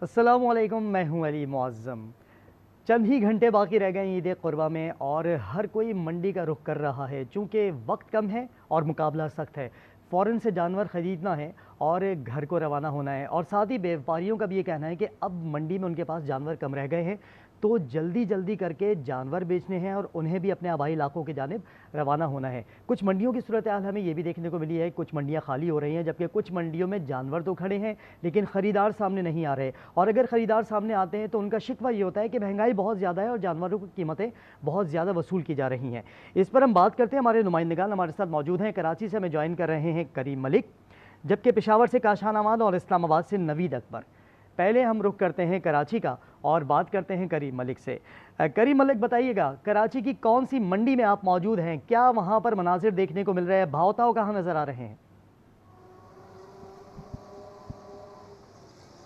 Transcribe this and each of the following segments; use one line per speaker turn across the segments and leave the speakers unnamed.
अस्सलामुअलैकुम, मैं हूं अली मुअज़्ज़म। चंद ही घंटे बाकी रह गए ईद क़ुरबा में और हर कोई मंडी का रुख कर रहा है। चूँकि वक्त कम है और मुकाबला सख्त है, फ़ौरन से जानवर ख़रीदना है और घर को रवाना होना है। और साथ ही व्यापारियों का भी ये कहना है कि अब मंडी में उनके पास जानवर कम रह गए हैं, तो जल्दी जल्दी करके जानवर बेचने हैं और उन्हें भी अपने आबाई इलाकों की जानिब रवाना होना है। कुछ मंडियों की सूरत हाल हमें ये भी देखने को मिली है, कुछ मंडियाँ खाली हो रही हैं, जबकि कुछ मंडियों में जानवर तो खड़े हैं लेकिन ख़रीदार सामने नहीं आ रहे। और अगर ख़रीदार सामने आते हैं तो उनका शिकवा ये होता है कि महंगाई बहुत ज़्यादा है और जानवरों की कीमतें बहुत ज़्यादा वसूल की जा रही हैं। इस पर हम बात करते हैं, हमारे नुमाइंदगान हमारे साथ मौजूद हैं। कराची से हमें ज्वाइन कर रहे हैं करीम मलिक, जबकि पेशावर से काशान अहमद और इस्लामाबाद से नवीद अकबर। पहले हम रुख करते हैं कराची का और बात करते हैं करीम मलिक से। करीम मलिक, बताइएगा कराची की कौन सी मंडी में आप मौजूद हैं? क्या वहाँ पर मनाजिर देखने को मिल रहे हैं? भाव ताव कहाँ नज़र आ रहे हैं?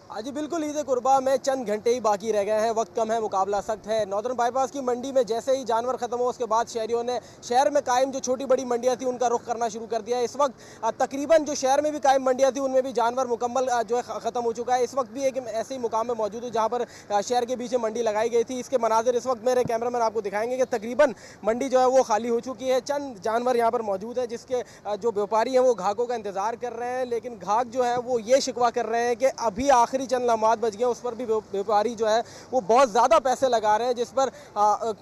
हाँ जी, बिल्कुल ईद कुर्बा में चंद घंटे ही बाकी रह गए हैं, वक्त कम है, मुकाबला सख्त है। नॉर्दर्न बाईपास की मंडी में जैसे ही जानवर खत्म हो उसके बाद शहरियों ने शहर में कायम जो छोटी बड़ी मंडियां थी उनका रुख करना शुरू कर दिया है। इस वक्त तकरीबन जो शहर में भी कायम मंडियां थी उनमें भी जानवर मुकम्मल जो है ख़त्म हो चुका है। इस वक्त भी एक ऐसे ही मुकाम में मौजूद हूँ जहाँ पर शहर के बीच में मंडी लगाई गई थी। इसके मनाजिर इस वक्त मेरे कैमरामैन आपको दिखाएंगे कि तकरीबन मंडी जो है वो खाली हो चुकी है। चंद जानवर यहाँ पर मौजूद है जिसके जो व्यापारी हैं वो घाकों का इंतजार कर रहे हैं, लेकिन घाक जो है वो ये शिकवा कर रहे हैं कि अभी आखिरी चंद लम्हात बच गए, उस पर भी व्यापारी जो है वो बहुत ज़्यादा पैसे लगा रहे हैं, जिस पर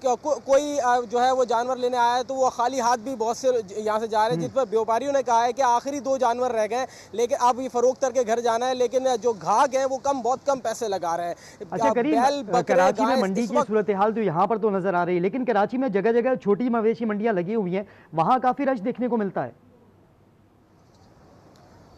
कोई जो है वो जानवर लेने आया है तो वो खाली हाथ भी बहुत से यहाँ से जा रहे हैं, जिस पर व्यापारियों ने कहा है कि आखिरी 2 जानवर रह गए लेकिन अब ये फरोख्त करके घर जाना है, लेकिन जो घाक है वो बहुत कम पैसे लगा रहे हैं।
अच्छा करीम, कराची में मंडी की सूरत हाल तो यहाँ पर तो नज़र आ रही है, लेकिन कराची में जगह जगह छोटी मवेशी मंडियाँ लगी हुई हैं, वहाँ काफ़ी रश देखने को मिलता है।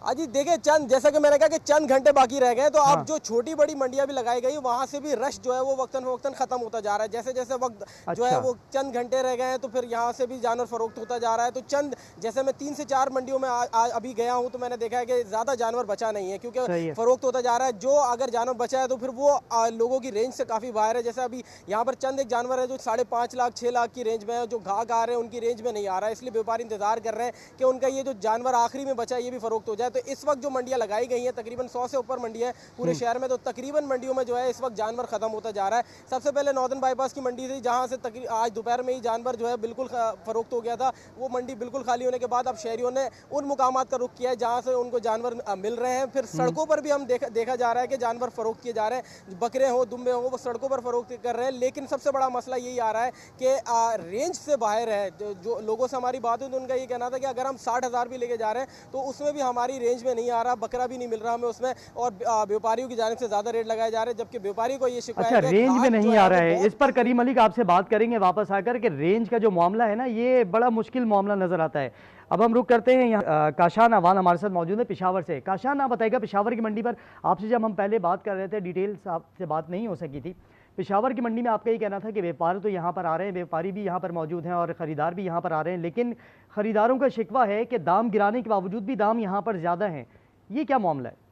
अजी देखिए, चंद जैसा कि मैंने कहा कि चंद घंटे बाकी रह गए, तो अब जो छोटी बड़ी मंडियां भी लगाई गई वहां से भी रश जो है वो वक्तन फवक्तन खत्म होता जा रहा है। जैसे जैसे वक्त जो है वो चंद घंटे रह गए हैं तो फिर यहाँ से भी जानवर फरोख्त होता जा रहा है। तो चंद जैसे मैं 3 से 4 मंडियों में अभी गया हूँ तो मैंने देखा है कि ज़्यादा जानवर बचा नहीं है, क्योंकि फरोख्त होता जा रहा है। जो अगर जानवर बचा है तो फिर वो लोगों की रेंज से काफ़ी बाहर है। जैसे अभी यहाँ पर चंद एक जानवर है जो 5.5 लाख 6 लाख की रेंज में है, जो घाक आ रहे हैं उनकी रेंज में नहीं आ रहा है, इसलिए व्यापारी इंतजार कर रहे हैं कि उनका ये जो जानवर आखिरी में बचा है ये भी फरोख्त हो जाए। तो इस वक्त जो मंडियां लगाई गई हैं, तकरीबन 100 से ऊपर मंडी है पूरे शहर में, तो तकरीबन मंडियों में जो है इस वक्त जानवर खत्म होता जा रहा है। सबसे पहले नॉर्दर्न बाईपास की मंडी थी जहां से आज दोपहर में ही जानवर जो है बिल्कुल फरोख्त हो गया था। वो मंडी बिल्कुल खाली होने के बाद अब शहरियों ने उन मुकामात का रुख किया है जहां से उनको जानवर मिल रहे हैं। फिर सड़कों पर भी हम देखा जा रहा है कि जानवर फरोख्त किए जा रहे हैं, बकरे हो दुम्बे हो वो सड़कों पर फरोख्त कर रहे हैं। लेकिन सबसे बड़ा मसला यही आ रहा है कि रेंज से बाहर है। जो लोगों से हमारी बात हुई तो उनका ये कहना था कि अगर हम 60,000 भी लेके जा रहे हैं तो उसमें भी हमारी रेंज में नहीं आ रहा, बकरा भी नहीं मिल रहा हमें उसमें, और व्यापारियों की जानिब से ज्यादा रेट लगाए जा रहे हैं, जबकि व्यापारी को ये शिकायत है
रेंज में नहीं आ रहा है। इस पर करीम मलिक आपसे बात करेंगे वापस आकर कि रेंज का जो मामला है ना, ये बड़ा मुश्किल मामला नजर आता है। अब हम रुक करते हैं यहाँ काशान अवान हमारे साथ मौजूद है पेशावर से। काशान, आप बताइएगा पेशावर की मंडी पर आपसे जब हम पहले बात कर रहे थे, डिटेल्स आपसे बात नहीं हो सकी थी। पेशावर की मंडी में आपका ये कहना था कि व्यापारी तो यहाँ पर आ रहे हैं, व्यापारी भी यहाँ पर मौजूद हैं और ख़रीदार भी यहाँ पर आ रहे हैं, लेकिन ख़रीदारों का शिकवा है कि दाम गिराने के बावजूद भी दाम यहाँ पर ज़्यादा हैं। ये क्या मामला है?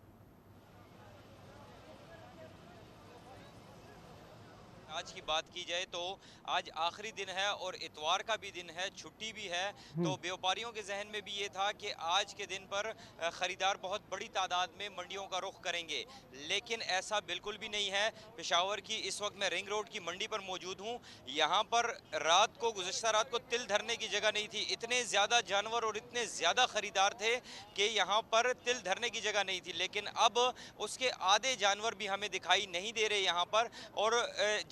आज की बात की जाए तो आज आखिरी दिन है और इतवार का भी दिन है, छुट्टी भी है, तो व्यापारियों के जहन में भी ये था कि आज के दिन पर ख़रीदार बहुत बड़ी तादाद में मंडियों का रुख करेंगे, लेकिन ऐसा बिल्कुल भी नहीं है। पेशावर की इस वक्त मैं रिंग रोड की मंडी पर मौजूद हूँ। यहाँ पर गुज़श्ता रात को तिल धरने की जगह नहीं थी, इतने ज़्यादा जानवर और इतने ज़्यादा ख़रीदार थे कि यहाँ पर तिल धरने की जगह नहीं थी। लेकिन अब उसके आधे जानवर भी हमें दिखाई नहीं दे रहे यहाँ पर, और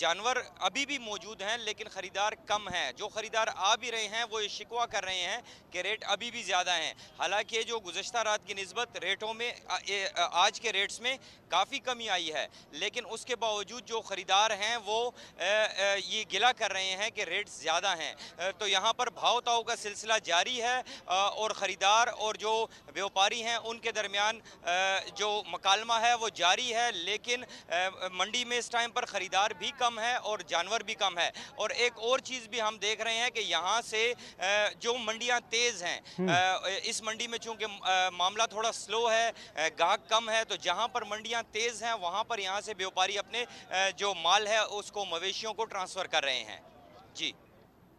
जानवर अभी भी मौजूद हैं लेकिन ख़रीदार कम हैं। जो ख़रीदार आ भी रहे हैं वो ये शिकवा कर रहे हैं कि रेट अभी भी ज़्यादा हैं। हालांकि जो गुज़श्ता रात की निस्बत रेटों में आज के रेट्स में काफ़ी कमी आई है, लेकिन उसके बावजूद जो ख़रीदार हैं वो ये गिला कर रहे हैं कि रेट्स ज़्यादा हैं। तो यहाँ पर भाव ताव का सिलसिला जारी है और ख़रीदार और जो व्यापारी हैं उनके दरमियान जो मकालमा है वो जारी है, लेकिन मंडी में इस टाइम पर ख़रीदार भी कम है और जानवर भी कम है। और एक और चीज़ भी हम देख रहे हैं कि यहाँ से जो मंडियाँ तेज़ हैं, इस मंडी में चूँकि मामला थोड़ा स्लो है, गाहक कम है, तो जहाँ पर मंडियाँ तेज़ हैं वहाँ पर यहाँ से व्यापारी अपने जो माल है उसको मवेशियों को ट्रांसफ़र कर रहे हैं। जी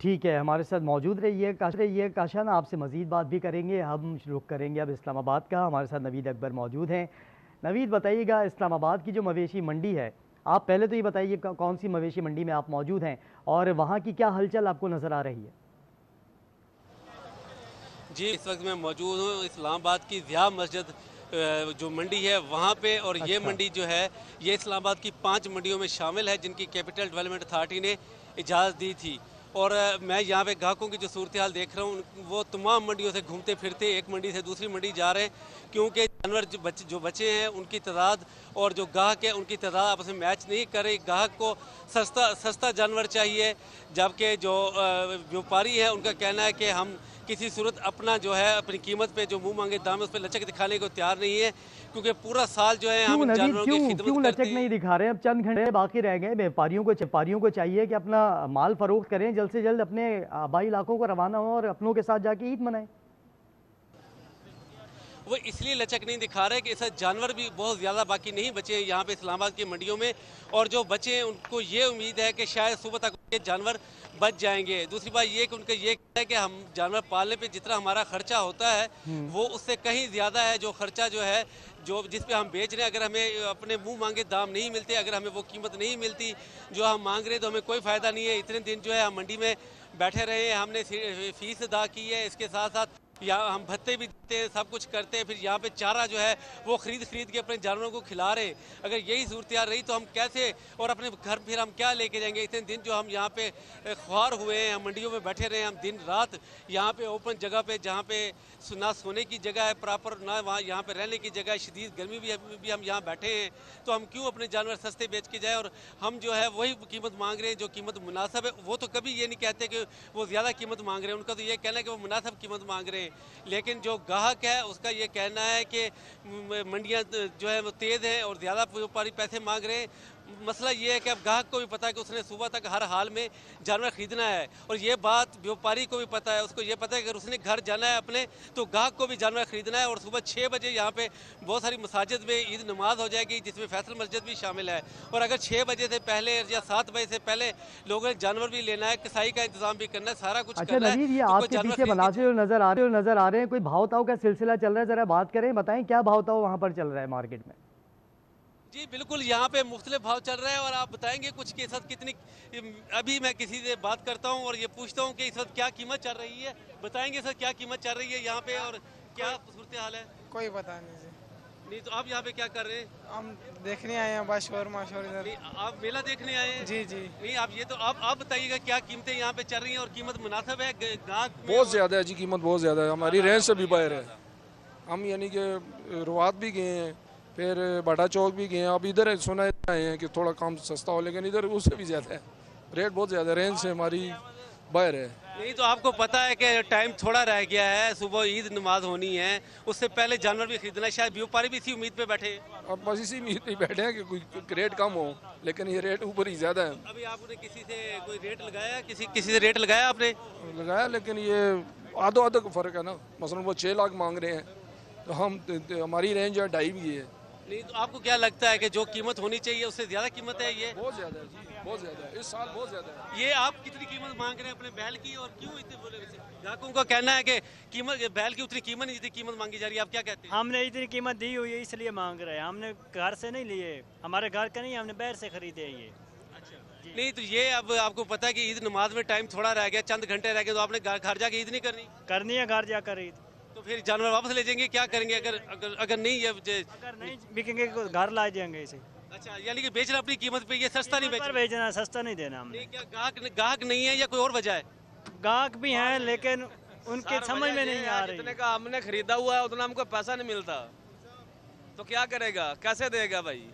ठीक है, हमारे साथ मौजूद रहिए काशान, आपसे मज़ीद बात भी करेंगे। हम रुख करेंगे अब इस्लामाबाद का। हमारे साथ नवीद अकबर मौजूद हैं। नवीद बताइएगा, इस्लामाबाद की जो मवेशी मंडी है, आप पहले तो ये बताइए कौन सी मवेशी मंडी में आप मौजूद हैं और वहाँ की क्या हलचल आपको नज़र आ रही है?
जी, इस वक्त मैं मौजूद हूँ इस्लामाबाद की ज़िया मस्जिद जो मंडी है वहाँ पे, और ये मंडी जो है ये इस्लामाबाद की 5 मंडियों में शामिल है जिनकी कैपिटल डेवलपमेंट अथॉरिटी ने इजाज़त दी थी। और मैं यहाँ पे ग्राहकों की जो सूरत हाल देख रहा हूँ, वो तमाम मंडियों से घूमते फिरते एक मंडी से दूसरी मंडी जा रहे हैं, क्योंकि जानवर जो बचे हैं उनकी तादाद और जो गाहक है उनकी तादाद आपस में मैच नहीं कर रही। गाहक को सस्ता जानवर चाहिए, जबकि जो व्यापारी है उनका कहना है कि हम किसी सूरत अपना जो है अपनी कीमत पे जो मुंह मांगे दाम है उस पर लचक दिखाने को तैयार नहीं है, क्योंकि पूरा साल जो है हम जानवरों की खिदमत
क्यों लचक नहीं दिखा रहे हैं? अब चंद घंटे बाकी रह गए, व्यापारियों को चाहिए कि अपना माल फरोख्त करें, जल्द से जल्द अपने आबाई इलाकों को रवाना हो और अपनों के साथ जाके ईद मनाएं।
वो इसलिए लचक नहीं दिखा रहे कि ऐसा जानवर भी बहुत ज़्यादा बाकी नहीं बचे हैं यहाँ पे इस्लामाबाद की मंडियों में, और जो बचे हैं उनको ये उम्मीद है कि शायद सुबह तक ये जानवर बच जाएंगे। दूसरी बात ये कि उनका ये है कि हम जानवर पालने पे जितना हमारा खर्चा होता है वो उससे कहीं ज़्यादा है जो खर्चा जो है जो जिस पे हम बेच रहे हैं। अगर हमें अपने मुंह मांगे दाम नहीं मिलते, अगर हमें वो कीमत नहीं मिलती जो हम मांग रहे हैं, तो हमें कोई फ़ायदा नहीं है। इतने दिन जो है हम मंडी में बैठे रहे हैं, हमने फीस अदा की है, इसके साथ साथ यहाँ हम भत्ते भी देते हैं, सब कुछ करते हैं, फिर यहाँ पे चारा जो है वो खरीद के अपने जानवरों को खिला रहे हैं। अगर यही सूरत रही तो हम कैसे और अपने घर फिर हम क्या लेके जाएंगे? इतने दिन जो हम यहाँ पे ख्वार हुए हैं, हम मंडियों में बैठे रहे, हम दिन रात यहाँ पे ओपन जगह पे जहाँ पे ना सोने की जगह है प्रॉपर, ना वहाँ यहाँ पे रहने की जगह है, शदीद गर्मी भी हम यहाँ बैठे हैं, तो हम क्यों अपने जानवर सस्ते बेच के जाए? और हम जो है वही कीमत मांग रहे हैं जो कीमत मुनासिब है। वो तो कभी ये नहीं कहते कि वो ज़्यादा कीमत मांग रहे हैं, उनका तो ये कहना है कि वो मुनासिब कीमत मांग रहे हैं। लेकिन जो ग्राहक है उसका ये कहना है कि मंडियाँ जो है वो तेज़ हैं और ज़्यादा व्यापारी पैसे मांग रहे हैं। मसला ये है कि अब ग्राहक को भी पता है कि उसने सुबह तक हर हाल में जानवर खरीदना है, और ये बात व्यापारी को भी पता है, उसको ये पता है कि अगर उसने घर जाना है अपने तो ग्राहक को भी जानवर खरीदना है। और सुबह 6 बजे यहाँ पे बहुत सारी मसाजिद में ईद नमाज हो जाएगी, जिसमें फैसल मस्जिद भी शामिल है, और अगर 6 बजे से पहले या 7 बजे से पहले लोगों ने जानवर भी लेना है, कसाई का इंतजाम भी करना है, सारा कुछ करना है।
ये आपके पीछे बनाते हुए नजर आ रहे हैं, कोई भाव ताव का सिलसिला चल रहा है? जरा बात करें, बताएं क्या भाव ताव वहाँ पर चल रहा है मार्केट में?
जी बिल्कुल, यहाँ पे मुख्तलिफ भाव चल रहा है, और आप बताएंगे कुछ के साथ कितनी। अभी मैं किसी से बात करता हूँ और ये पूछता हूँ कि इस वक्त क्या कीमत चल रही है, बताएंगे सर क्या कीमत चल रही है यहाँ पे और क्या सूरत हाल है?
कोई पता नहीं जी।
नहीं तो आप यहाँ पे क्या कर रहे हैं?
हम देखने आए हैं, बस शोरमा इधर।
आप मेला देखने आए हैं?
जी जी।
नहीं आप ये तो आप बताइएगा क्या कीमतें यहाँ पे चल रही हैं और कीमत मुनासिब है?
बहुत ज़्यादा है जी, कीमत बहुत ज़्यादा है, हमारी रेंज से भी बाहर है। हम यानी कि रुआत भी गए हैं, फिर बाटा चौक भी गए हैं, अब इधर सुना आए हैं कि थोड़ा काम सस्ता हो, लेकिन इधर उससे भी ज़्यादा है, रेट बहुत ज़्यादा, रेंज से हमारी बाहर है।
नहीं तो आपको पता है कि टाइम थोड़ा रह गया है, सुबह ईद नमाज होनी है, उससे पहले जानवर भी खरीदना है, शायद व्यापारी भी इसी उम्मीद पे बैठे हैं।
अब बस इसी उम्मीद पे बैठे हैं कि कोई रेट कम हो, लेकिन ये रेट ऊपर ही ज़्यादा है।
अभी आपने किसी से कोई रेट लगाया? किसी से रेट लगाया आपने?
लगाया, लेकिन ये आधो का फ़र्क है ना। मसलन वो 6 लाख मांग रहे हैं, तो हमारी रेंज है 2.5 भी है।
नहीं तो आपको क्या लगता है कि जो कीमत होनी चाहिए उससे ज्यादा कीमत है ये?
बहुत ज्यादा है जी, बहुत ज्यादा है, इस साल बहुत ज्यादा है।
ये आप कितनी कीमत मांग रहे हैं अपने बैल की, और क्यों इतने बोले? ग्राहकों का कहना है कि कीमत बैल की उतनी कीमत नहीं जितनी कीमत मांगी जा रही है, आप क्या कहते हैं?
हमने इतनी कीमत दी हुई है इसलिए मांग रहे हैं, हमने घर से नहीं लिए, हमारे घर का नहीं, हमने बाहर से खरीदे ये।
अच्छा नहीं तो ये अब आपको पता है कि ईद नमाज में टाइम थोड़ा रह गया, चंद घंटे रह गए, तो आपने घर जाके ईद नहीं
करनी है घर जाकर ईद,
तो फिर जानवर वापस ले जाएंगे? क्या करेंगे अगर नहीं
अगर नहीं बिकेंगे घर ला जाएंगे इसे।
अच्छा यानी कि बेचना अपनी कीमत पे, ये सस्ता नहीं
बेचना, सस्ता नहीं देना हमने।
क्या ग्राहक नहीं है या कोई और वजह है?
ग्राहक भी हैं लेकिन उनके समझ में नहीं आ रही।
जितने का हमने खरीदा हुआ है उतना हमको पैसा नहीं मिलता, तो क्या करेगा, कैसे देगा भाई?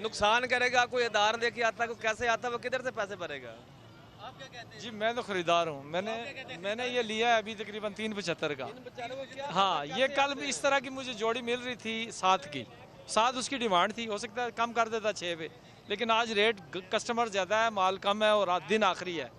नुकसान करेगा, कोई उधार लेके आता, कोई कैसे आता, वो किधर से पैसे भरेगा?
आप क्या कहते हैं?
जी मैं तो खरीदार हूँ, मैंने ये लिया है अभी तकरीबन 375 का। हाँ ये कल भी इस तरह की मुझे जोड़ी मिल रही थी 7 की, 7 उसकी डिमांड थी, हो सकता है कम कर देता 6 पे, लेकिन आज रेट कस्टमर ज़्यादा है, माल कम है और दिन आखिरी है,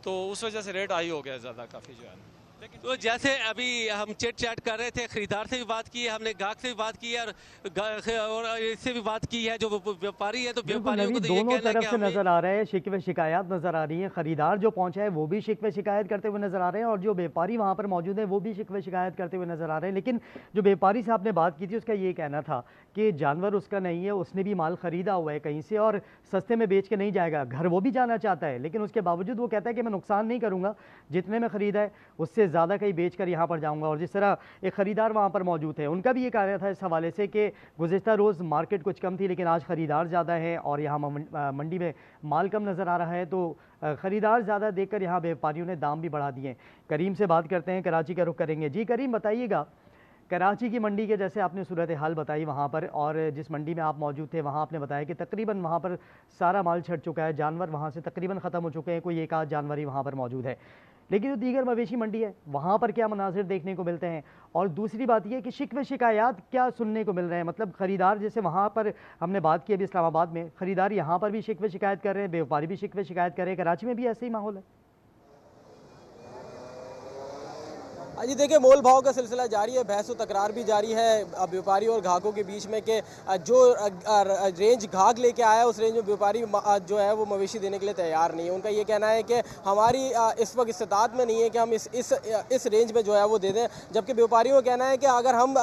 तो उस वजह से रेट हाई हो गया ज़्यादा काफ़ी जो है।
तो जैसे अभी हम चिट चैट कर रहे थे, खरीदार से भी बात की है हमने, गाहक से भी बात की है और इससे भी बात की है जो व्यापारी है। तो व्यापारियों को तो ये
दोनों
कहना
तरफ
है
से
कि
नजर आ रहे हैं, शिकवे शिकायत नजर आ रही हैं। खरीदार जो पहुंचा है वो भी शिकवे शिकायत करते हुए नजर आ रहे हैं और जो व्यापारी वहां पर मौजूद है वो भी शिकवे शिकायत करते हुए नजर आ रहे हैं। लेकिन जो व्यापारी से आपने बात की थी उसका ये कहना था कि जानवर उसका नहीं है, उसने भी माल खरीदा हुआ है कहीं से और सस्ते में बेच के नहीं जाएगा। घर वो भी जाना चाहता है लेकिन उसके बावजूद वो कहता है कि मैं नुकसान नहीं करूंगा, जितने में खरीदा है उससे ज़्यादा कहीं बेच कर यहाँ पर जाऊंगा। और जिस तरह एक ख़रीदार वहाँ पर मौजूद है, उनका भी ये कहना था इस हवाले से कि गुज़िश्ता रोज़ मार्केट कुछ कम थी लेकिन आज ख़रीदार ज़्यादा है और यहाँ मंडी में माल कम नज़र आ रहा है, तो ख़रीदार ज़्यादा देखकर यहाँ व्यापारियों ने दाम भी बढ़ा दिए। करीम से बात करते हैं, कराची का रुख करेंगे। जी करीम, बताइएगा कराची की मंडी के जैसे आपने सूरत हाल बताई वहाँ पर, और जिस मंडी में आप मौजूद थे वहाँ आपने बताया कि तकरीबन वहाँ पर सारा माल छट चुका है, जानवर वहाँ से तकरीबन ख़त्म हो चुके हैं, कोई एक आध जानवर ही वहाँ पर मौजूद है। लेकिन जो दीगर मवेशी मंडी है वहाँ पर क्या मनाजिर देखने को मिलते हैं? और दूसरी बात यह कि शिकवे शिकायत क्या सुनने को मिल रहे हैं? मतलब ख़रीदार जैसे वहाँ पर हमने बात की अभी इस्लामाबाद में, ख़रीदार यहाँ पर भी शिकवे शिकायत कर रहे हैं, व्यापारी भी शिकवे शिकायत कर रहे हैं, कराची में भी ऐसे ही माहौल है?
जी देखिए, मोल भाव का सिलसिला जारी है, बहस तकरार भी जारी है व्यापारी और ग्राहकों के बीच में कि जो रेंज ग्राहक लेके आया है उस रेंज में व्यापारी जो है वो मवेशी देने के लिए तैयार नहीं है। उनका ये कहना है कि हमारी इस वक्त इस्तात में नहीं है कि हम इस रेंज में जो है वो दे दें, जबकि व्यापारियों का कहना है कि अगर हम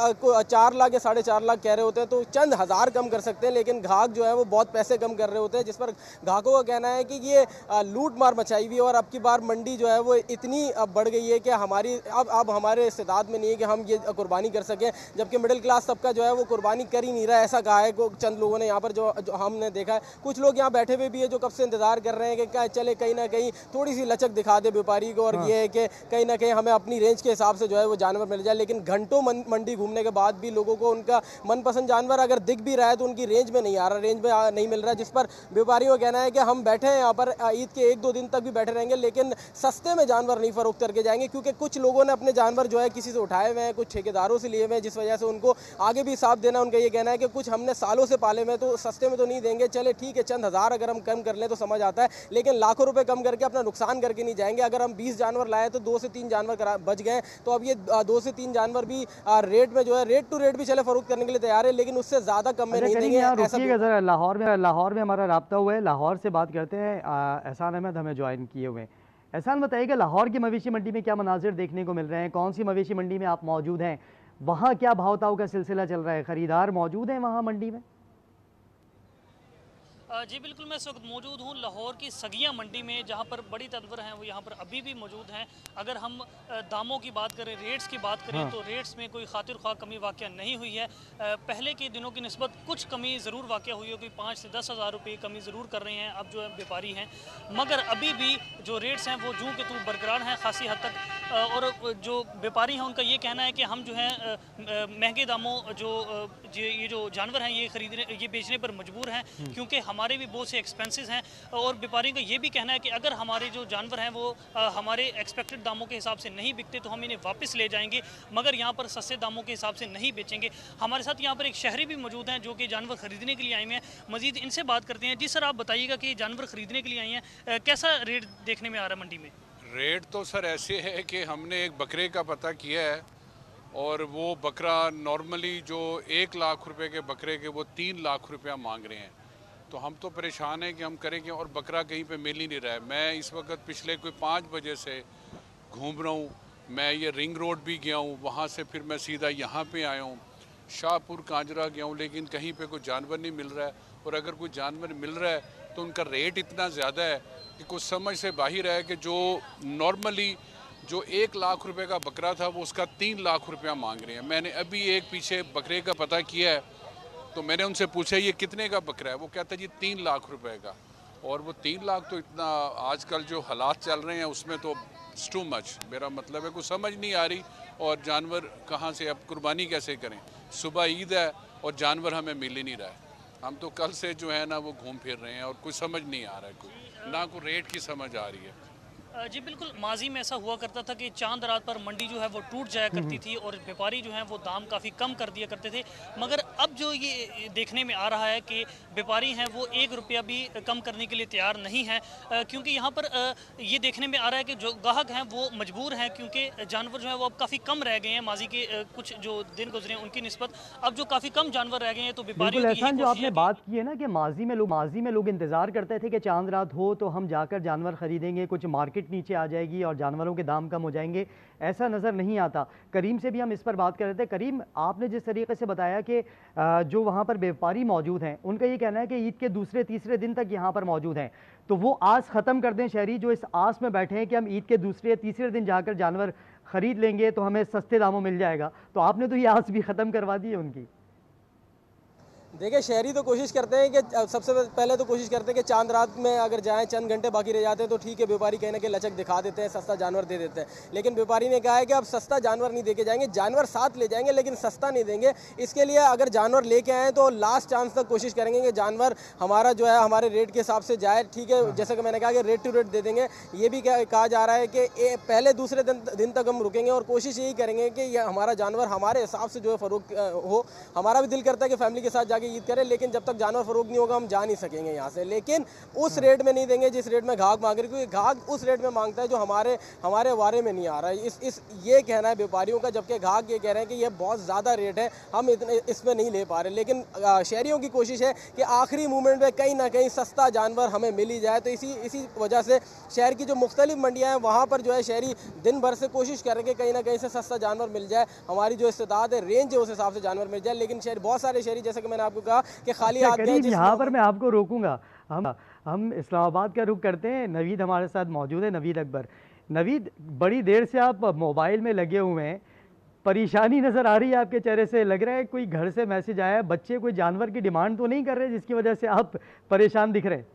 4 लाख या 4.5 लाख कह रहे होते हैं तो चंद हज़ार कम कर सकते हैं, लेकिन ग्राहक जो है वो बहुत पैसे कम कर रहे होते हैं, जिस पर ग्राहकों का कहना है कि ये लूट मार मचाई हुई है और अब की बार मंडी जो है वो इतनी बढ़ गई है कि हमारी अब हमारे इस्तेदाद में नहीं है कि हम ये कुर्बानी कर सकें, जबकि मिडिल क्लास तबका जो है वो कुर्बानी कर ही नहीं रहा है, ऐसा कहा है चंद लोगों ने यहाँ पर जो हमने देखा है। कुछ लोग यहाँ बैठे हुए भी है जो कब से इंतजार कर रहे हैं कि क्या चले कहीं ना कहीं थोड़ी सी लचक दिखा दे व्यापारी को, और ये है कि कहीं ना कहीं हमें अपनी रेंज के हिसाब से जो है वो जानवर मिल जाए। लेकिन घंटों मंडी घूमने के बाद भी लोगों को उनका मनपसंद जानवर अगर दिख भी रहा है तो उनकी रेंज में नहीं आ रहा, रेंज में नहीं मिल रहा, जिस पर व्यापारियों का कहना है कि हम बैठे हैं यहाँ पर ईद के 1-2 दिन तक भी बैठे रहेंगे लेकिन सस्ते में जानवर नहीं फरोख्त करके जाएंगे, क्योंकि कुछ लोगों ने अपने जानवर जो है किसी से उठाए हुए हैं, कुछ ठेकेदारों से लिए हुए हैं, जिस वजह से उनको आगे भी हिसाब देना। उनका ये कहना है कि कुछ हमने सालों से पाले में तो सस्ते में तो नहीं देंगे, चले ठीक है चंद हज़ार अगर हम कम कर लें तो समझ आता है, लेकिन लाखों रुपए कम करके अपना नुकसान करके नहीं जाएंगे। अगर हम 20 जानवर लाए तो 2 से 3 जानवर बच गए, तो अब ये 2 से 3 जानवर भी रेट में जो है रेट टू रेट भी चले फरोख्त करने के लिए तैयार है, लेकिन उससे ज़्यादा कम में नहीं देंगे।
लाहौर में हमारा राब्ता हुआ है, लाहौर से बात करते हैं। एहसान अहमद हमें ज्वाइन किए हुए हैं। एहसान, बताइएगा लाहौर की मवेशी मंडी में क्या मनाजिर देखने को मिल रहे हैं? कौन सी मवेशी मंडी में आप मौजूद हैं? वहाँ क्या भाव ताव का सिलसिला चल रहा है? खरीदार मौजूद हैं वहाँ मंडी में?
जी बिल्कुल, मैं इस वक्त मौजूद हूँ लाहौर की सगिया मंडी में, जहाँ पर बड़ी जानवर हैं वो यहाँ पर अभी भी मौजूद हैं। अगर हम दामों की बात करें, रेट्स की बात करें, तो रेट्स में कोई खातिर ख्वाह कमी वाक़या नहीं हुई है। पहले के दिनों की निस्बत कुछ कमी ज़रूर वाक़या हुई है, कोई 5 से 10 हज़ार रुपये कमी ज़रूर कर रहे हैं अब जो है व्यापारी हैं, मगर अभी भी जो रेट्स हैं वो जूँ के तू बरकरार हैं खासी हद तक। और जो व्यापारी हैं उनका ये कहना है कि हम जो है महंगे दामों ये जो जानवर हैं ये बेचने पर मजबूर हैं, क्योंकि हमारे भी बहुत से एक्सपेंसेस हैं। और व्यापारियों का ये भी कहना है कि अगर हमारे जो जानवर हैं वो हमारे एक्सपेक्टेड दामों के हिसाब से नहीं बिकते तो हम इन्हें वापस ले जाएंगे, मगर यहाँ पर सस्ते दामों के हिसाब से नहीं बेचेंगे। हमारे साथ यहाँ पर एक शहरी भी मौजूद हैं जो कि जानवर ख़रीदने के लिए आए हुए हैं, मज़ीद इनसे बात करते हैं। जी सर, आप बताइएगा कि जानवर ख़रीदने के लिए आए हैं, कैसा रेट देखने में आ रहा है मंडी में?
रेट तो सर ऐसे है कि हमने एक बकरे का पता किया है और वो बकरा नॉर्मली जो 1 लाख रुपए के बकरे के वो 3 लाख रुपया मांग रहे हैं, तो हम तो परेशान हैं कि हम करें क्या, और बकरा कहीं पे मिल ही नहीं रहा है। मैं इस वक्त पिछले कोई 5 बजे से घूम रहा हूँ, मैं ये रिंग रोड भी गया हूँ, वहाँ से फिर मैं सीधा यहाँ पे आया हूँ, शाहपुर कांजरा गया हूँ, लेकिन कहीं पे कोई जानवर नहीं मिल रहा है, और अगर कोई जानवर मिल रहा है तो उनका रेट इतना ज़्यादा है कि कुछ समझ से बाहर है कि जो नॉर्मली जो 1 लाख रुपए का बकरा था वो उसका 3 लाख रुपया मांग रहे हैं। मैंने अभी एक पीछे बकरे का पता किया है, तो मैंने उनसे पूछा ये कितने का बकरा है, वो कहता है जी 3 लाख रुपए का, और वो 3 लाख तो इतना आजकल जो हालात चल रहे हैं उसमें तो टू मच। मेरा मतलब है कुछ समझ नहीं आ रही, और जानवर कहाँ से अब कुर्बानी कैसे करें? सुबह ईद है और जानवर हमें मिल ही नहीं रहा है। हम तो कल से जो है ना वो घूम फिर रहे हैं और कुछ समझ नहीं आ रहा है, कोई ना कोई रेट की समझ आ रही है।
जी बिल्कुल, माजी में ऐसा हुआ करता था कि चांद रात पर मंडी जो है वो टूट जाया करती थी और व्यापारी जो हैं वो दाम काफ़ी कम कर दिया करते थे। मगर अब जो ये देखने में आ रहा है कि व्यापारी हैं वो 1 रुपया भी कम करने के लिए तैयार नहीं हैं, क्योंकि यहाँ पर ये देखने में आ रहा है कि जो ग्राहक हैं वो मजबूर हैं, क्योंकि जानवर जो है वो अब काफ़ी कम रह गए हैं। माजी के कुछ जो दिन गुजरे उनकी निस्बत अब जो काफ़ी कम जानवर रह गए हैं, तो व्यापारियों की
एहसान, जो आपने बात की है ना कि माजी में लोग इंतज़ार करते थे कि चांद रात हो तो हम जाकर जानवर खरीदेंगे, कुछ मार्केट नीचे आ जाएगी और जानवरों के दाम कम हो जाएंगे, ऐसा नज़र नहीं आता। करीम से भी हम इस पर बात कर रहे थे। करीम, आपने जिस तरीके से बताया कि जो वहाँ पर व्यापारी मौजूद हैं उनका ये कहना है कि ईद के दूसरे तीसरे दिन तक यहाँ पर मौजूद हैं, तो वो आस ख़त्म कर दें शहरी जो इस आस में बैठे हैं कि हम ईद के दूसरे तीसरे दिन जाकर जानवर ख़रीद लेंगे तो हमें सस्ते दामों मिल जाएगा, तो आपने तो ये आस भी ख़त्म करवा दी है उनकी।
देखिए, शहरी तो कोशिश करते हैं कि सबसे पहले तो कोशिश करते हैं कि चांद रात में अगर जाएं, चंद घंटे बाकी रह जाते हैं तो ठीक है, व्यापारी कहीं ना कहीं लचक दिखा देते हैं, सस्ता जानवर दे देते हैं। लेकिन व्यापारी ने कहा है कि अब सस्ता जानवर नहीं देके जाएंगे, जानवर साथ ले जाएंगे लेकिन सस्ता नहीं देंगे। इसके लिए अगर जानवर लेके आएँ तो लास्ट चांस तक कोशिश करेंगे कि जानवर हमारा जो है हमारे रेट के हिसाब से जाए। ठीक है, जैसे कि मैंने कहा कि रेट टू रेट दे देंगे। ये भी कहा जा रहा है कि पहले दूसरे दिन तक हम रुकेंगे और कोशिश यही करेंगे कि यह हमारा जानवर हमारे हिसाब से जो है फ़रोख्त हो। हमारा भी दिल करता है कि फैमिली के साथ जाके ईद करें, लेकिन जब तक जानवर फरोख्त नहीं होगा हम जा नहीं सकेंगे यहाँ से। लेकिन उस रेट में नहीं देंगे जिस रेट में ग्राहक मांग रहे, क्योंकि ग्राहक उस रेट में मांगता है जो हमारे वारे में नहीं आ रहा है। ये कहना है व्यापारियों का, जबकि ग्राहक ये कह रहे हैं कि ये बहुत ज़्यादा रेट है, हम इतने इसमें नहीं ले पा रहे। लेकिन शहरियों की कोशिश है कि आखिरी मोमेंट में कहीं ना कहीं सस्ता जानवर हमें मिल ही जाए। तो इसी वजह से शहर की जो मुख्तलिफ मंडियाँ हैं वहाँ पर जो है शहरी दिन भर से कोशिश करें कि कहीं ना कहीं से सस्ता जानवर मिल जाए, हमारी जो इस्तेताद है रेंज है उस हिसाब से जानवर मिल जाए। लेकिन बहुत सारे शहरी, जैसे कि मैंने आपको कहा कि खाली
करीब यहाँ पर मैं आपको रोकूंगा, हम इस्लामाबाद का रुख करते हैं। नवीद हमारे साथ मौजूद है, नवीद अकबर। नवीद, बड़ी देर से आप मोबाइल में लगे हुए हैं, परेशानी नज़र आ रही है आपके चेहरे से, लग रहा है कोई घर से मैसेज आया है, बच्चे कोई जानवर की डिमांड तो नहीं कर रहे जिसकी वजह से आप परेशान दिख रहे हैं?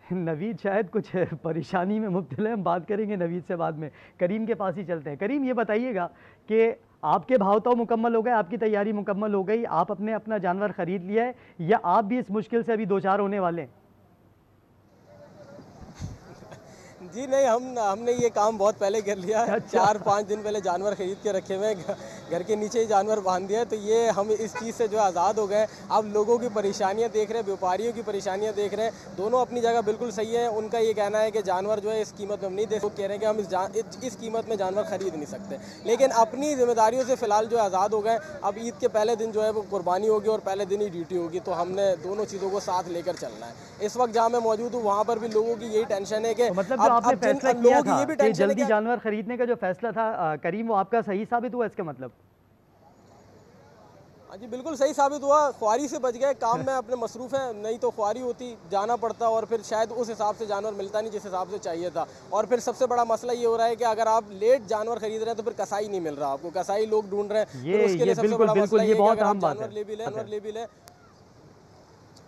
नवीद शायद कुछ परेशानी में मुब्तला है, हम बात करेंगे नवीद से बाद में। करीम के पास ही चलते हैं। करीम, ये बताइएगा कि आपके भाव तो मुकम्मल हो गए, आपकी तैयारी मुकम्मल हो गई, आप अपना जानवर ख़रीद लिया है या आप भी इस मुश्किल से अभी दो चार होने वाले हैं?
जी नहीं, हमने ये काम बहुत पहले कर लिया है। 4-5 दिन पहले जानवर खरीद के रखे हुए हैं, घर के नीचे ही जानवर बांध दिया है। तो ये हम इस चीज़ से जो आज़ाद हो गए। अब लोगों की परेशानियां देख रहे हैं, व्यापारियों की परेशानियां देख रहे हैं, दोनों अपनी जगह बिल्कुल सही है। उनका ये कहना है कि जानवर जो है इस कीमत में हम नहीं दे सकते, कह रहे हैं कि हम इस कीमत में जानवर खरीद नहीं सकते। लेकिन अपनी जिम्मेदारियों से फ़िलहाल जो आज़ाद हो गए। अब ईद के पहले दिन जो है वो कुर्बानी होगी और पहले दिन ही ड्यूटी होगी, तो हमने दोनों चीज़ों को साथ लेकर चलना है। इस वक्त जहाँ मैं मौजूद हूँ वहाँ पर भी लोगों की यही टेंशन है कि
मतलब आपने फैसला किया था कि जल्दी जानवर खरीदने का जो फैसला था करीम, वो आपका सही साबित हुआ इसका मतलब?
हाँ जी, बिल्कुल सही साबित हुआ। ख्वारी से बच गए, काम में अपने मसरूफ़ हैं, नहीं तो ख्वारी होती जाना पड़ता और फिर शायद उस हिसाब से जानवर मिलता नहीं जिस हिसाब से चाहिए था। और फिर सबसे बड़ा मसला ये हो रहा है कि अगर आप लेट जानवर खरीद रहे हैं तो फिर कसाई नहीं मिल रहा आपको, कसाई लोग ढूंढ रहे हैं।
ये
उसके लिए सबसे बड़ा मसला ये
बहुत अहम बात
जानवर ले भी ले।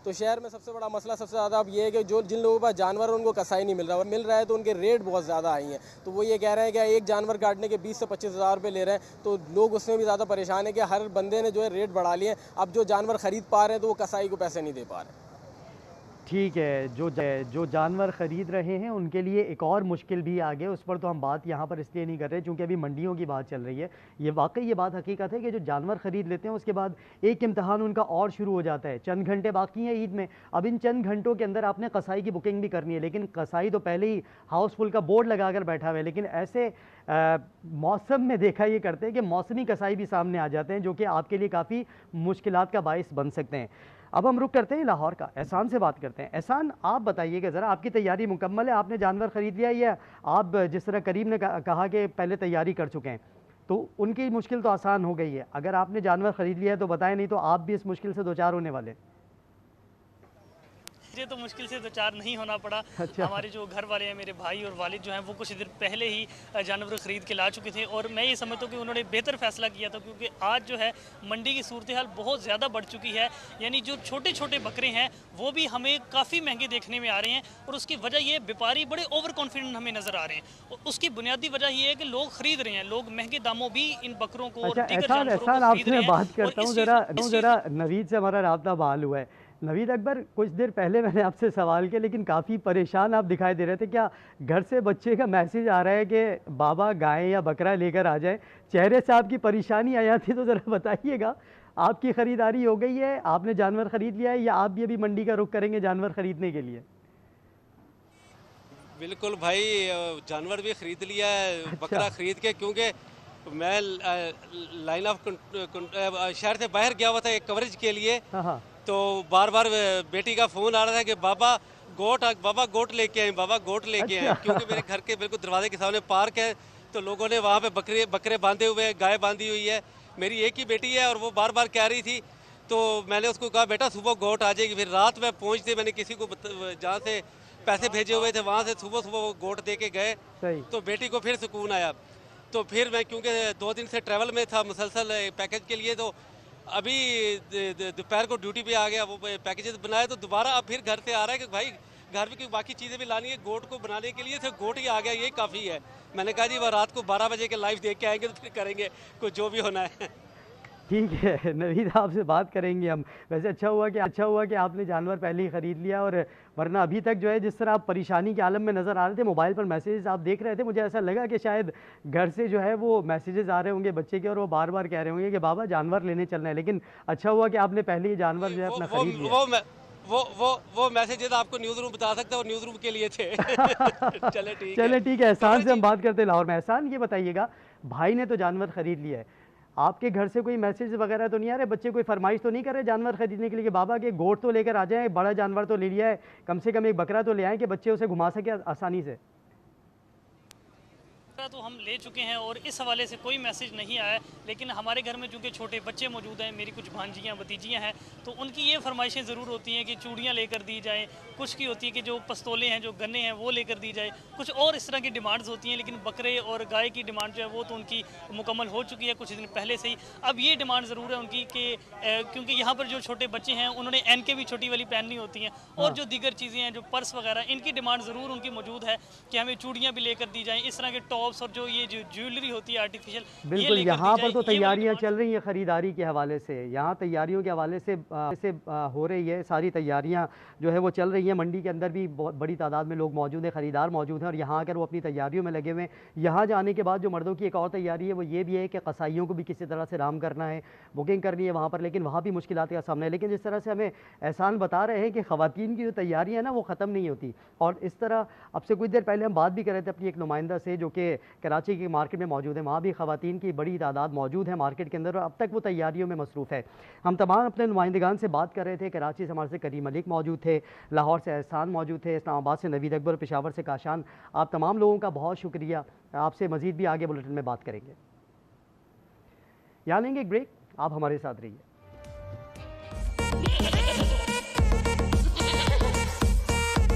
तो शहर में सबसे बड़ा मसला सबसे ज़्यादा अब ये है कि जिन लोगों के पास जानवर है उनको कसाई नहीं मिल रहा, और मिल रहा है तो उनके रेट बहुत ज़्यादा हाई हैं। तो वो ये कह रहे हैं कि एक जानवर काटने के 20 से 25 हज़ार रुपये ले रहे हैं, तो लोग उसमें भी ज़्यादा परेशान है कि हर बंदे ने जो है रेट बढ़ा लिए। अब जो जानवर ख़रीद पा रहे हैं तो वो कसाई को पैसे नहीं दे पा रहे।
ठीक है, जो जानवर ख़रीद रहे हैं उनके लिए एक और मुश्किल भी आ गई, उस पर तो हम बात यहाँ पर इसलिए नहीं कर रहे क्योंकि अभी मंडियों की बात चल रही है। ये वाकई ये बात हकीकत है कि जो जानवर ख़रीद लेते हैं उसके बाद एक इम्तहान उनका और शुरू हो जाता है। चंद घंटे बाकी हैं ईद में, अब इन चंद घंटों के अंदर आपने कसाई की बुकिंग भी करनी है, लेकिन कसाई तो पहले ही हाउसफुल का बोर्ड लगा कर बैठा हुआ है। लेकिन ऐसे मौसम में देखा ये करते हैं कि मौसमी कसाई भी सामने आ जाते हैं जो कि आपके लिए काफ़ी मुश्किलात का बाइस बन सकते हैं। अब हम रुक करते हैं लाहौर का, एहसान से बात करते हैं। एहसान, आप बताइएगा ज़रा, आपकी तैयारी मुकम्मल है, आपने जानवर ख़रीद लिया या आप जिस तरह करीम ने कहा कि पहले तैयारी कर चुके हैं, तो उनकी मुश्किल तो आसान हो गई है। अगर आपने जानवर ख़रीद लिया है तो बताएं, नहीं तो आप भी इस मुश्किल से दो चार होने वाले।
मुझे तो मुश्किल से दो चार नहीं होना पड़ा।
अच्छा।
हमारे जो घर वाले हैं, मेरे भाई और वालिद जो हैं वो कुछ दिन पहले ही जानवर ख़रीद के ला चुके थे और मैं ये समझता हूँ कि उन्होंने बेहतर फ़ैसला किया था, क्योंकि आज जो है मंडी की सूरत हाल बहुत ज़्यादा बढ़ चुकी है। यानी जो छोटे छोटे बकरे हैं वो भी हमें काफ़ी महंगे देखने में आ रहे हैं और उसकी वजह ये व्यापारी बड़े ओवर कॉन्फिडेंट हमें नज़र आ रहे हैं। और उसकी बुनियादी वजह ये है कि लोग खरीद रहे हैं, लोग महंगे दामों भी इन बकरों को और
अच्छा,
दीगर
एहसान
जानवरों को
एहसान
खरीद
आपसे
रहे
मैं
हैं।
बात करता हूँ, ज़रा नवीद से हमारा राब्ता बहाल हुआ है। नवीद अकबर, कुछ देर पहले मैंने आपसे सवाल किया लेकिन काफ़ी परेशान आप दिखाई दे रहे थे। क्या घर से बच्चे का मैसेज आ रहा है कि बाबा गाय या बकरा लेकर आ जाए? चेहरे से आपकी परेशानी आ जाती तो ज़रा बताइएगा। आपकी ख़रीदारी हो गई है, आपने जानवर ख़रीद लिया है या आप भी अभी मंडी का रुख करेंगे जानवर ख़रीदने के लिए?
बिल्कुल भाई, जानवर भी ख़रीद लिया है।
अच्छा।
बकरा ख़रीद के, क्योंकि मैं लाइन ऑफ शहर से बाहर गया हुआ था एक कवरेज के लिए।
हाँ।
तो बार बार बेटी का फ़ोन आ रहा था कि बाबा गोट लेके आए, बाबा गोट लेके आए।
अच्छा।
क्योंकि मेरे घर के बिल्कुल दरवाजे के सामने पार्क है, तो लोगों ने वहाँ पे बकरे बांधे हुए हैं, गाय बांधी हुई है। मेरी एक ही बेटी है और वो बार बार कह रही थी, तो मैंने उसको कहा बेटा सुबह गोट आ जाएगी। फिर रात में पहुँचते मैंने किसी को जहाँ से पैसे भेजे हुए थे वहाँ से सुबह वो गोट दे के गए, तो बेटी को फिर सुकून आया। तो फिर मैं क्योंकि 2 दिन से ट्रैवल में था मुसलसल पैकेज के लिए, तो अभी दोपहर को ड्यूटी पे आ गया, वो पैकेजेस बनाए, तो दोबारा अब फिर घर से आ रहा है कि भाई घर में की बाकी चीज़ें भी लानी है, गोट को बनाने के लिए तो गोट ही आ गया, यही काफ़ी है। मैंने कहा जी वह रात को 12 बजे के लाइव देख के आएंगे तो फिर करेंगे कुछ जो भी होना है।
ठीक है नवीद, आपसे बात करेंगे हम। वैसे अच्छा हुआ कि आपने जानवर पहले ही ख़रीद लिया, और वरना अभी तक जो है जिस तरह आप परेशानी के आलम में नज़र आ रहे थे, मोबाइल पर मैसेजेस आप देख रहे थे, मुझे ऐसा लगा कि शायद घर से जो है वो मैसेजेस आ रहे होंगे बच्चे के और वो बार बार कह रहे होंगे कि बाबा जानवर लेने चलना है। लेकिन अच्छा हुआ कि आपने पहले ही जानवर जो है अपना खरीद लिया।
वो मैसेजेस आपको न्यूज़ रूम बता सकता है और न्यूज़ रूम के लिए थे।
चले ठीक है। एहसान से हम बात करते लाहौर में। एहसान, ये बताइएगा, भाई ने तो जानवर ख़रीद लिया है, आपके घर से कोई मैसेज वगैरह तो नहीं आ रहे? बच्चे कोई फरमाइश तो नहीं कर रहे जानवर खरीदने के लिए कि बाबा के गोट तो लेकर आ जाएं, बड़ा जानवर तो ले लिया है, कम से कम एक बकरा तो ले आएं कि बच्चे उसे घुमा सके आसानी से?
तो हम ले चुके हैं और इस हवाले से कोई मैसेज नहीं आया। लेकिन हमारे घर में चूँकि छोटे बच्चे मौजूद हैं, मेरी कुछ भांजियाँ भतीजियाँ हैं, तो उनकी ये फरमाइशें ज़रूर होती हैं कि चूड़ियाँ लेकर दी जाएँ, कुछ की होती है कि जो पस्तोले हैं, जो गन्ने हैं वो लेकर दी जाए, कुछ और इस तरह की डिमांड्स होती हैं। लेकिन बकरे और गाय की डिमांड जो है वो तो उनकी मुकम्मल हो चुकी है कुछ दिन पहले से ही। अब ये डिमांड ज़रूर है उनकी कि क्योंकि यहाँ पर जो छोटे बच्चे हैं उन्होंने एनके भी छोटी वाली पहननी होती हैं, और जो दीगर चीज़ें हैं, जो पर्स वगैरह, इनकी डिमांड ज़रूर उनकी मौजूद है कि हमें चूड़ियाँ भी लेकर दी जाएँ, इस तरह के टॉप्स और जो ये जो ज्वेलरी होती है आर्टिफिशियल,
बिल्कुल। यहाँ पर तो तैयारियाँ चल रही हैं ख़रीदारी के हवाले से, यहाँ तैयारियों के हवाले से हो रही है सारी तैयारियाँ जो है वो चल रही हैं। मंडी के अंदर भी बहुत बड़ी तादाद में लोग मौजूद हैं, ख़रीदार मौजूद हैं, और यहाँ आकर वो अपनी तैयारियों में लगे हुए हैं। यहाँ जाने के बाद जो मर्दों की एक और तैयारी है वो ये भी है कि कसाईयों को भी किसी तरह से राम करना है, बुकिंग करनी है वहाँ पर, लेकिन वहाँ भी मुश्किलात का सामना है। लेकिन जिस तरह से हमें एहसान बता रहे हैं कि ख़वातीन की जो तैयारियाँ हैं ना वो ख़त्म नहीं होती, और इस तरह अब से कुछ देर पहले हम बात भी कर रहे थे अपनी एक नुमाइंदा से जो कि कराची की मार्केट में मौजूद है, वहाँ भी ख़वातीन की बड़ी तादाद मौजूद है मार्केट के अंदर, और अब तक वो तैयारियों में मसरूफ़ है। हम तमाम अपने नुमाइंदगान से बात कर रहे थे। कराची से हमारे से करीम मलिक मौजूद थे, लाहौर से एहसान मौजूद थे, इस्लामाबाद से नवीद अकबर, पेशावर से काशान। आप तमाम लोगों का बहुत शुक्रिया। आपसे मज़ीद भी आगे बुलेटिन में बात करेंगे। यहाँ लेंगे एक ब्रेक, आप हमारे साथ रहिए।